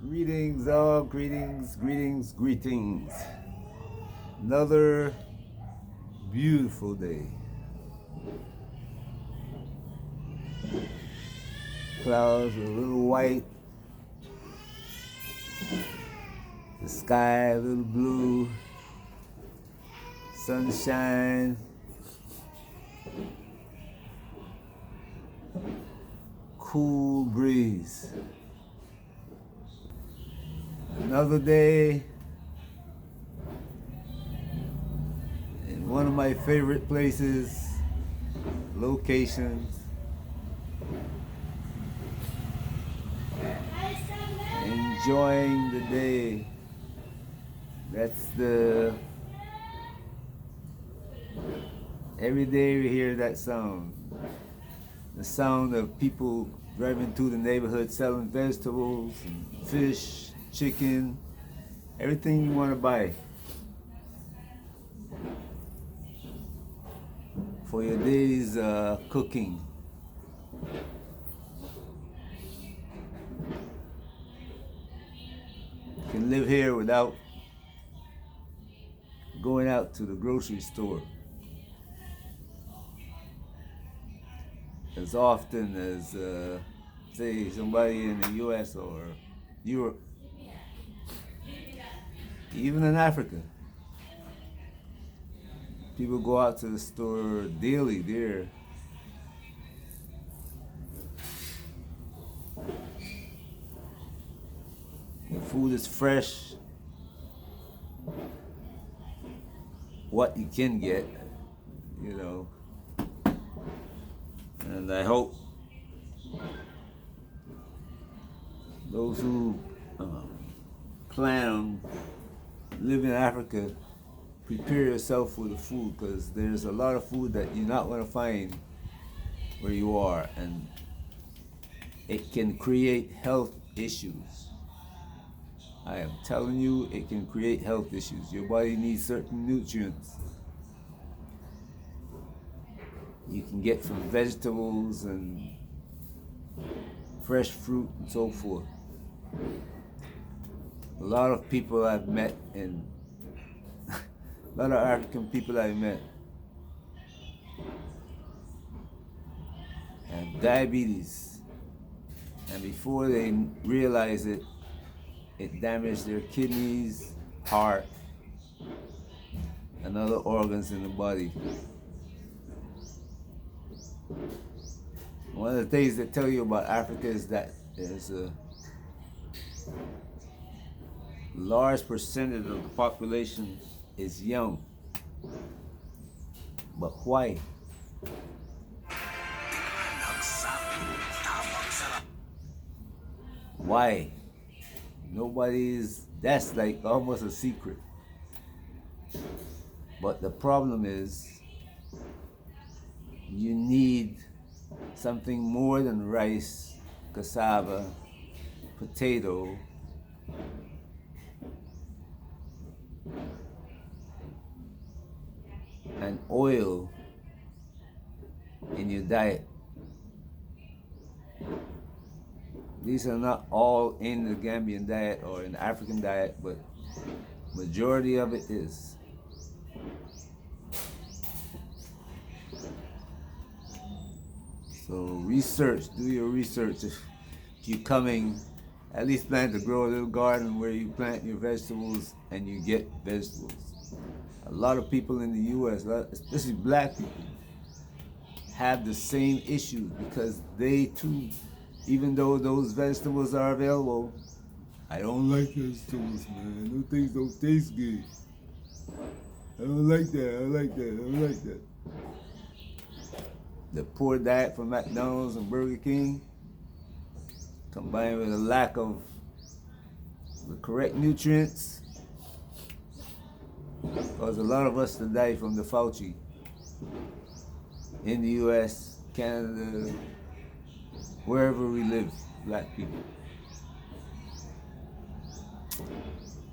Greetings, all greetings, greetings, greetings. Another beautiful day. Clouds are a little white, the sky a little blue, sunshine, cool breeze. Another day in one of my favorite places, locations. Enjoying the day. That's every day we hear that sound. The sound of people driving through the neighborhood selling vegetables and fish, chicken, everything you want to buy for your day's cooking. You can live here without going out to the grocery store as often as, say, somebody in the US or Europe, even in Africa. People go out to the store daily there. The food is fresh. What you can get, you know. And I hope those who plan on living in Africa, prepare yourself for the food, because there's a lot of food that you're not going to find where you are, and it can create health issues. I am telling you, it can create health issues. Your body needs certain nutrients you can get from vegetables and fresh fruit and so forth. A lot of people I've met, and a lot of African people I've met, have diabetes, and before they realize it, it damaged their kidneys, heart, and other organs in the body. One of the things they tell you about Africa is that there's a large percentage of the population is young. But why? Why? That's like almost a secret. But the problem is, you need something more than rice, cassava, potato, and oil in your diet. These are not all in the Gambian diet or in the African diet, but majority of it is. So do your research. If you're coming, at least plan to grow a little garden where you plant your vegetables and you get vegetables. A lot of people in the US, especially black people, have the same issues because they too, even though those vegetables are available, I don't like vegetables, man. Those things don't taste good. I don't like that. The poor diet from McDonald's and Burger King, combined with a lack of the correct nutrients, cause a lot of us to die from the Fauci in the US, Canada, wherever we live, black people.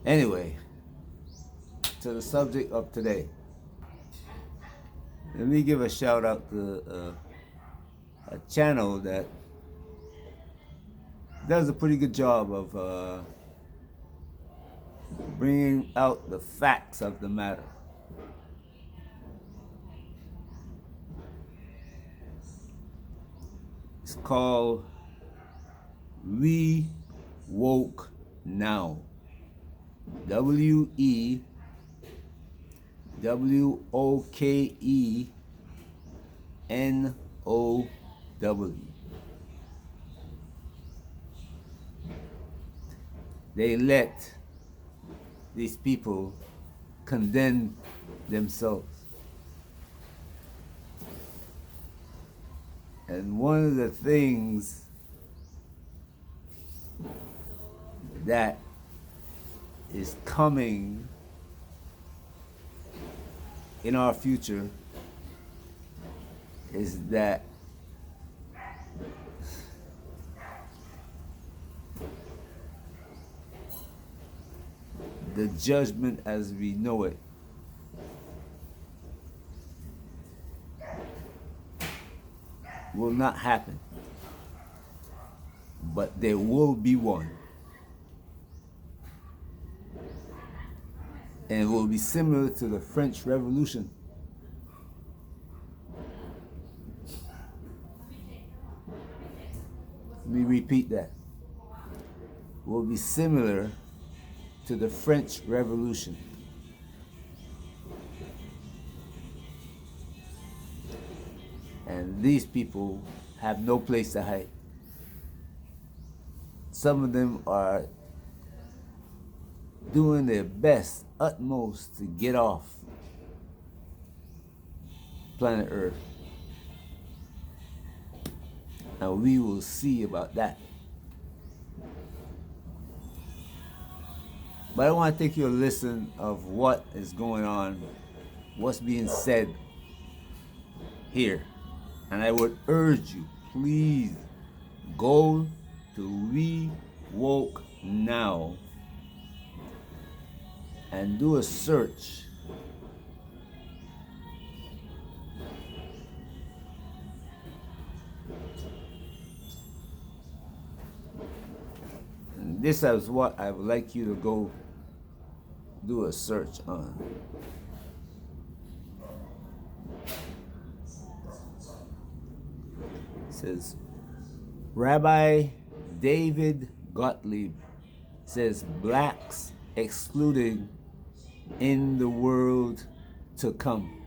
Anyway, to the subject of today. Let me give a shout out to a channel that does a pretty good job of bringing out the facts of the matter. It's called We Woke Now. WEWOKENOW. They let these people condemn themselves. And one of the things that is coming in our future is that the judgment as we know it will not happen, but there will be one. And it will be similar to the French Revolution. Let me repeat that. It will be similar to the French Revolution. And these people have no place to hide. Some of them are doing their best, utmost to get off planet Earth. And we will see about that. But I want to take you a listen of what is going on, what's being said here. And I would urge you, please go to We Woke Now and do a search. And this is what I would like you to go do a search on. It says, Rabbi David Gottlieb says blacks excluded in the world to come.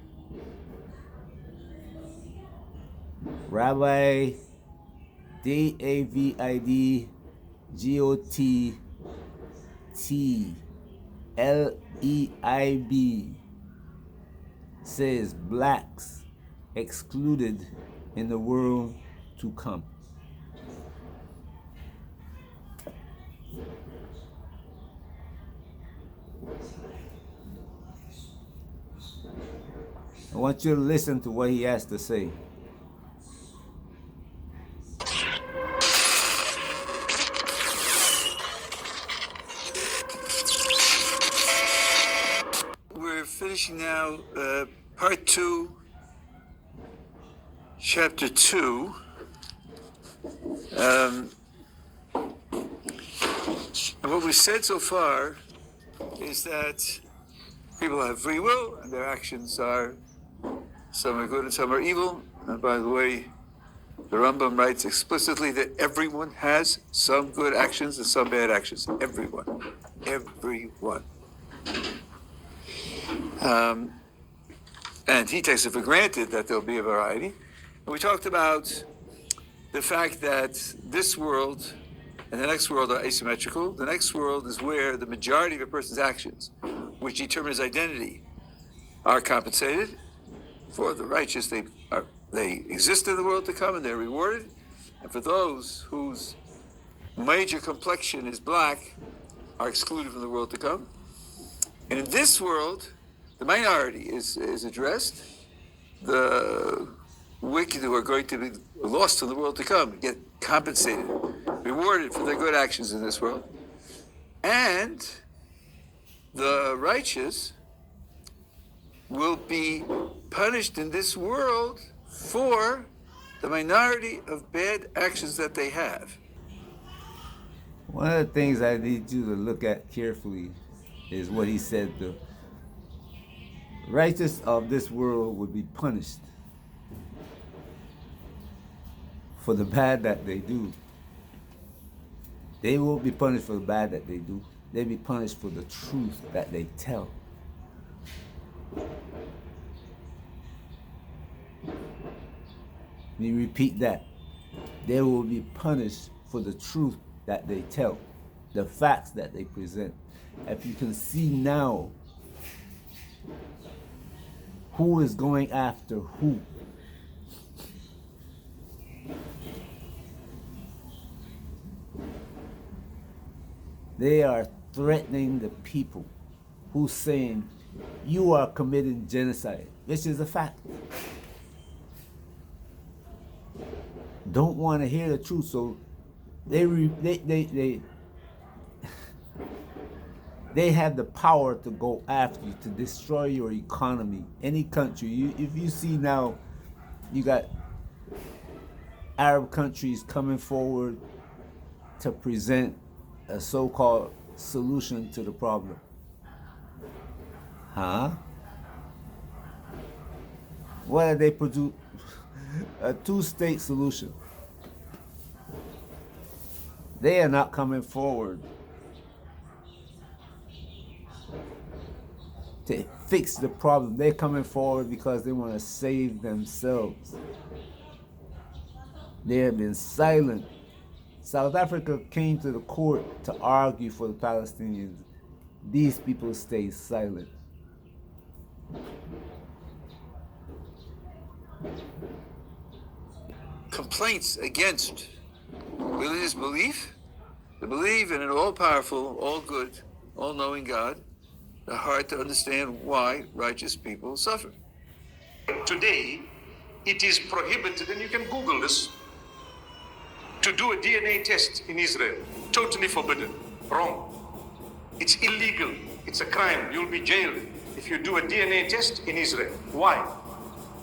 Rabbi David Gottlieb says blacks excluded in the world to come. I want you to listen to what he has to say. We're finishing now part 2, chapter 2. And what we've said so far is that people have free will and their actions are, some are good and some are evil. And by the way, the Rambam writes explicitly that everyone has some good actions and some bad actions. Everyone. Everyone. And he takes it for granted that there'll be a variety. And we talked about the fact that this world and the next world are asymmetrical. The next world is where the majority of a person's actions, which determine his identity, are compensated. For the righteous, they exist in the world to come and they're rewarded. And for those whose major complexion is black, are excluded from the world to come. And in this world, the minority is addressed. The wicked who are going to be lost in the world to come get compensated, rewarded for their good actions in this world. And the righteous will be punished in this world for the minority of bad actions that they have. One of the things I need you to look at carefully is what he said. The righteous of this world would be punished for the bad that they do. They won't be punished for the bad that they do. They'll be punished for the truth that they tell. Let me repeat that. They will be punished for the truth that they tell, the facts that they present. If you can see now who is going after who. They are threatening the people who's saying you are committing genocide, which is a fact. Don't want to hear the truth, so they have the power to go after you, to destroy your economy. Any country, if you see now, you got Arab countries coming forward to present a so-called solution to the problem. Huh? What did they produce? A two-state solution. They are not coming forward to fix the problem. They're coming forward because they want to save themselves. They have been silent. South Africa came to the court to argue for the Palestinians. These people stay silent. Complaints against religious belief, to believe in an all-powerful, all-good, all-knowing God, the heart to understand why righteous people suffer. Today, it is prohibited, and you can Google this, to do a DNA test in Israel. Totally forbidden. Wrong. It's illegal. It's a crime. You'll be jailed if you do a DNA test in Israel. Why?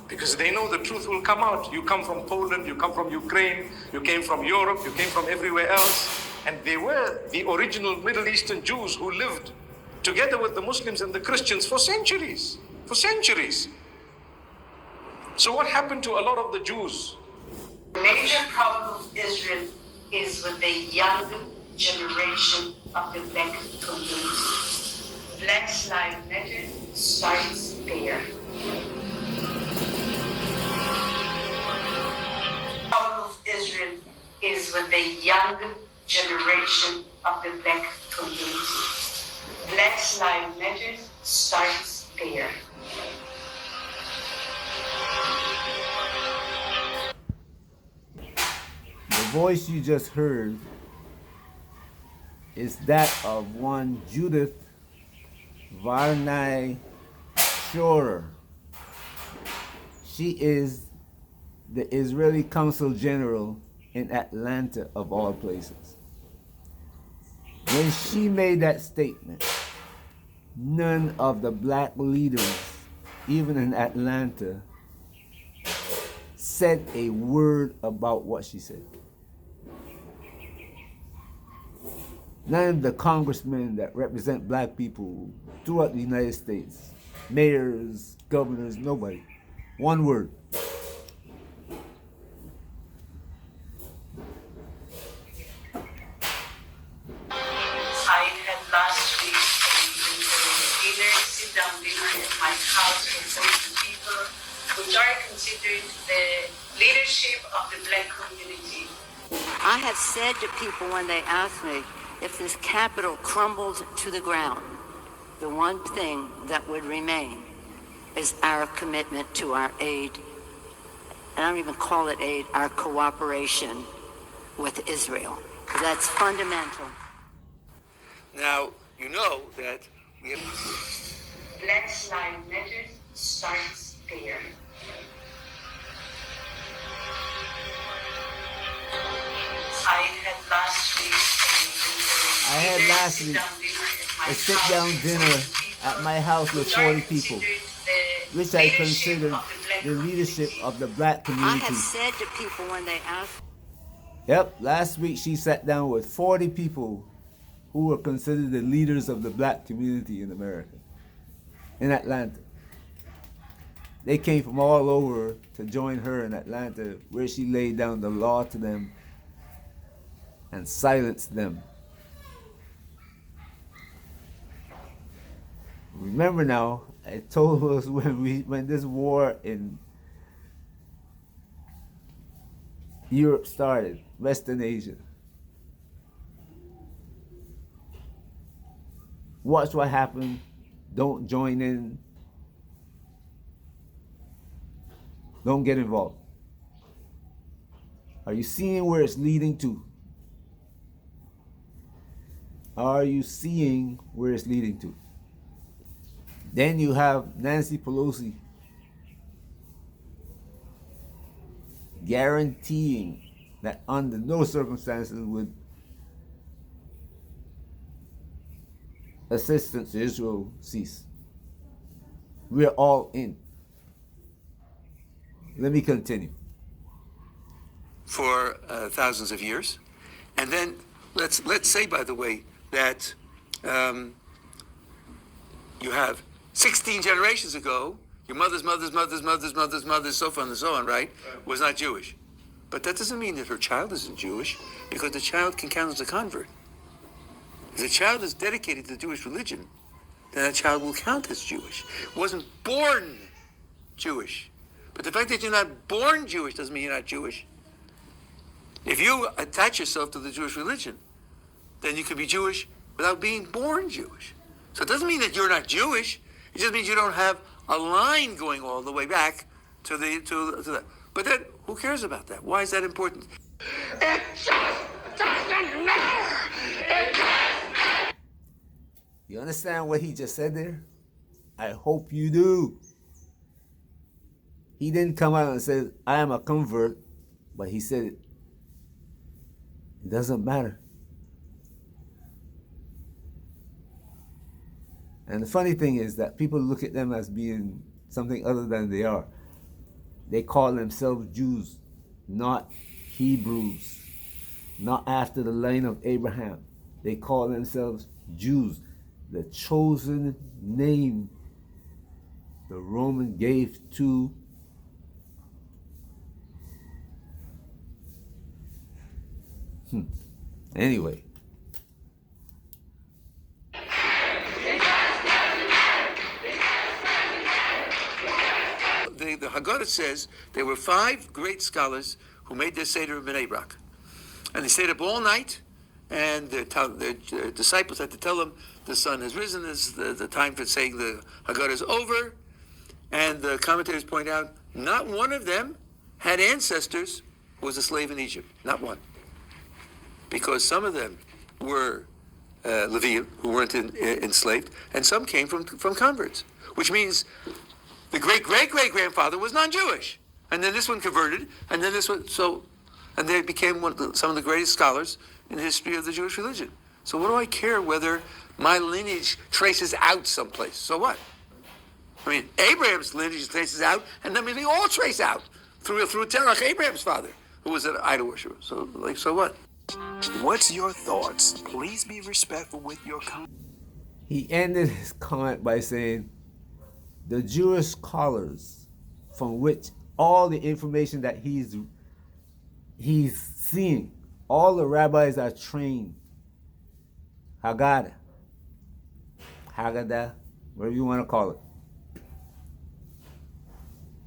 Because they know the truth will come out. You come from Poland, you come from Ukraine, you came from Europe, you came from everywhere else. And they were the original Middle Eastern Jews who lived together with the Muslims and the Christians for centuries. For centuries. So what happened to a lot of the Jews? The major problem of Israel is with the young generation of the black community. Black Lives Matter starts there. The problem of Israel is with the young generation of the black community. Black Lives Matter starts there. The voice you just heard is that of one Judith Varney Schorer. She is the Israeli Consul General in Atlanta, of all places. When she made that statement, none of the black leaders, even in Atlanta, said a word about what she said. None of the congressmen that represent black people throughout the United States, mayors, governors, nobody. One word. I had last week a dinner, sit-down dinner at my house with some people which are considered the leadership of the black community. I have said to people when they ask me if this capital crumbled to the ground, the one thing that would remain is our commitment to our aid, and I don't even call it aid, our cooperation with Israel. That's fundamental. Now, you know that we have... Black Lives Matter starts there. I had last week a sit-down dinner at my house with 40 people, which I considered the leadership of the black I community. have said to people when they ask, Yep, last week she sat down with 40 people who were considered the leaders of the black community in America, in Atlanta. They came from all over to join her in Atlanta, where she laid down the law to them and silenced them. Remember now, I told us when this war in Europe started, Western Asia. Watch what happened. Don't join in. Don't get involved. Are you seeing where it's leading to? Are you seeing where it's leading to? Then you have Nancy Pelosi guaranteeing that under no circumstances would assistance to Israel cease. We're all in. Let me continue. For thousands of years. And then let's say, by the way, that you have 16 generations ago, your mother's, so on and so on, right, was not Jewish. But that doesn't mean that her child isn't Jewish, because the child can count as a convert. If the child is dedicated to the Jewish religion, then that child will count as Jewish. Wasn't born Jewish. But the fact that you're not born Jewish doesn't mean you're not Jewish. If you attach yourself to the Jewish religion, then you can be Jewish without being born Jewish. So it doesn't mean that you're not Jewish. It just means you don't have a line going all the way back to that. But then, who cares about that? Why is that important? It just doesn't matter. You understand what he just said there? I hope you do. He didn't come out and say, I am a convert, but he said it doesn't matter. And the funny thing is that people look at them as being something other than they are. They call themselves Jews, not Hebrews, not after the line of Abraham. They call themselves Jews, the chosen name the Roman gave to Anyway. The Haggadah says there were 5 great scholars who made their Seder in Bnei Brak. And they stayed up all night, and their disciples had to tell them the sun has risen, the time for saying the Haggadah is over. And the commentators point out, not one of them had ancestors who was a slave in Egypt. Not one. Because some of them were Levium, who weren't enslaved, and some came from converts, which means the great-great-great-grandfather was non-Jewish. And then this one converted, and then this one, and they became some of the greatest scholars in the history of the Jewish religion. So what do I care whether my lineage traces out someplace? So what? I mean, Abraham's lineage traces out, and then they all trace out through Terach, Abraham's father, who was an idol worshiper. So what? What's your thoughts? Please be respectful with your comments. He ended his comment by saying, the Jewish scholars from which all the information that he's seeing, all the rabbis are trained, Haggadah, whatever you want to call it.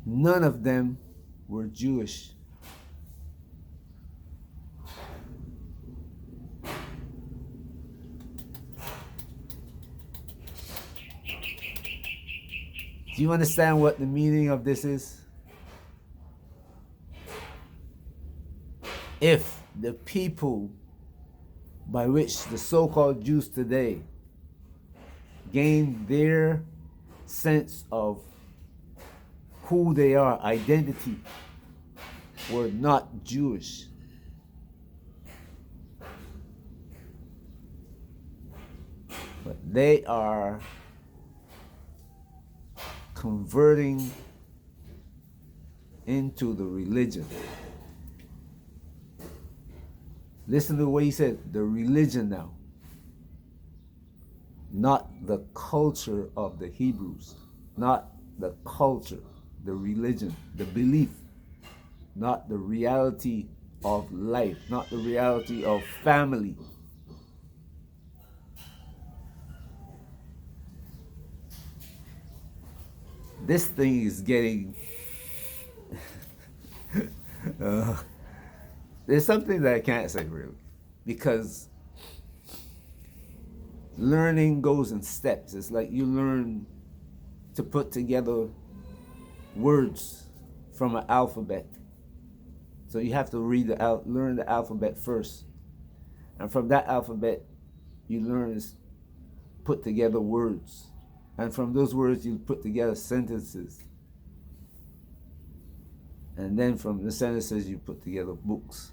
None of them were Jewish. Do you understand what the meaning of this is? If the people by which the so-called Jews today gain their sense of who they are, identity, were not Jewish, but they are converting into the religion. Listen to what he said, the religion now. not the culture of the Hebrews, not the culture, the religion, the belief, not the reality of life, not the reality of family. This thing is getting there's something that I can't say really, because learning goes in steps. It's like you learn to put together words from an alphabet. So you have to learn the alphabet first, and from that alphabet, you learn to put together words, and from those words you put together sentences, and then from the sentences you put together books.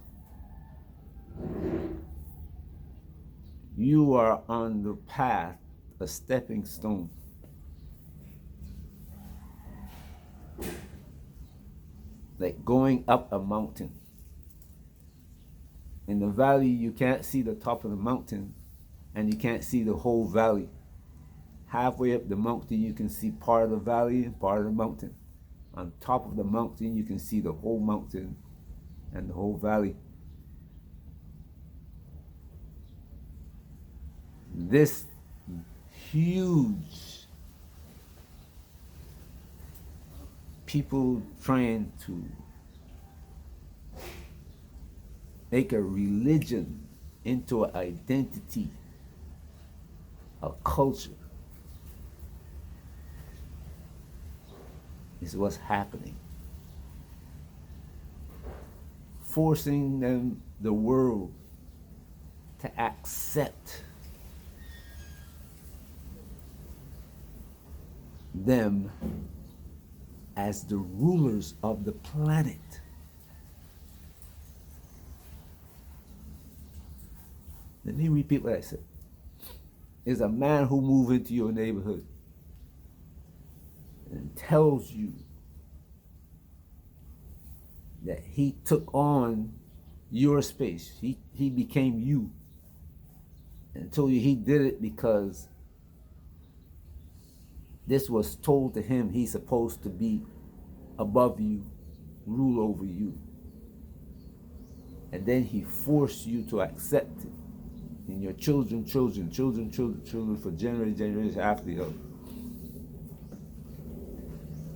You are on the path, a stepping stone. Like going up a mountain. In the valley, you can't see the top of the mountain, and you can't see the whole valley. Halfway up the mountain, you can see part of the valley and part of the mountain. On top of the mountain, you can see the whole mountain and the whole valley. This huge people trying to make a religion into an identity, a culture, is what's happening. Forcing the world to accept them as the rulers of the planet. Let me repeat what I said. Is a man who moves into your neighborhood and tells you that he took on your space. He became you, and told you he did it because this was told to him. He's supposed to be above you, rule over you. And then he forced you to accept it. And your children for generations after you.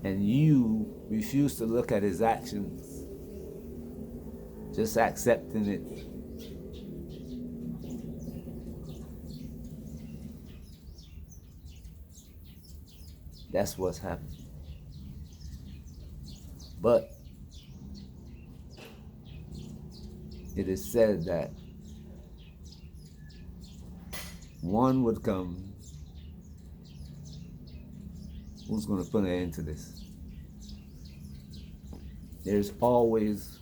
And you refuse to look at his actions, just accepting it. That's what's happening. But it is said that one would come who's going to put an end to this. There's always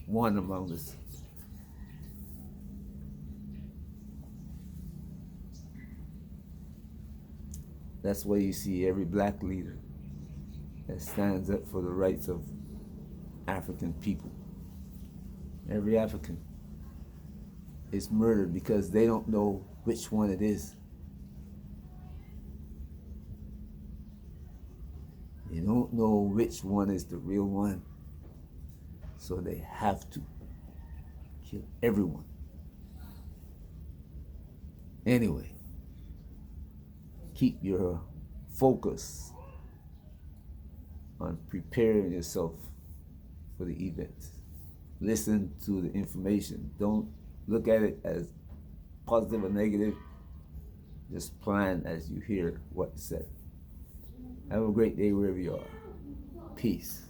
one among us. That's why you see every black leader that stands up for the rights of African people. Every African is murdered because they don't know which one it is. They don't know which one is the real one. So they have to kill everyone. Anyway, keep your focus on preparing yourself for the event. Listen to the information. Don't look at it as positive or negative. Just plan as you hear what's said. Have a great day wherever you are. Peace.